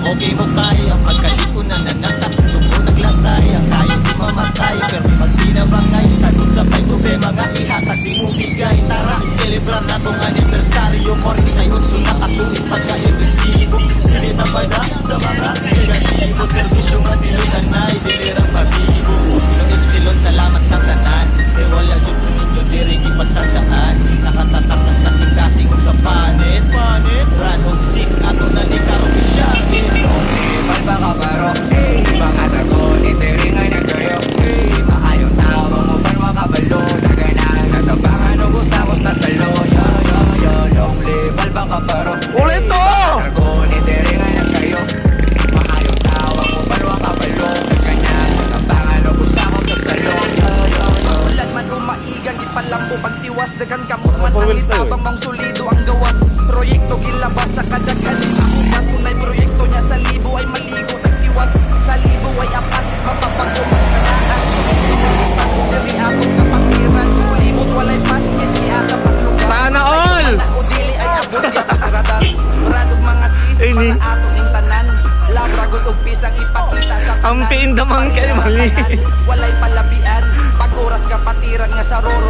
Okay mo kaya ang pagkalikunan na nasa puso ko naglatay. Ang kayo di mamatay, pero pag binabangay sagot sa may problema nga ihatag di mo bigay. Tara, celebrar na tong anibersaryo mo rin sa'yo sunakatuwid pagka-efektibo. Hindi na ba na sa mga negatibo, servisyo nga dilunan na idilirang pabibo. Nung ipsilon salamat sa tanan, e wala dyan po ninyo dirigi pasagdaan. Nakatataktas kasing-kasing sa panit. Run of sis, ato na di karong isyagin. Iban ba ka baro? Ibang atagon, itiringay na kayo. Makayong tao mo ba makabalo? Naganang natabangan o gusapos na salo. Long level ba ka baro? Ulit to! Ibang atagon, itiringay na kayo. Makayong tao mo ba makabalo? Naganang natabangan o gusapos na salo. Ulan man umaigang ipalampo pagtiwas. Dagan kamot man ang itabang mong solido ang gawas. Proyekto gilabas sa kadaghan di makupas. Kunay proyekto niya sa libo ay maligo nagtiwas. Sa libo ay apas, mapapago magkanaan. Ipas, diri akong kapakiran. Kulibot walay pas, miski asa panglugar. Sana all! O dili ay abot dito sa radar. Bradog mga sis, para ato ning tanan. Labragot og pisang ipakita sa tanan. Ang piindamang kayo mali. Walay palabian. Pag oras ka patiran nga sa roro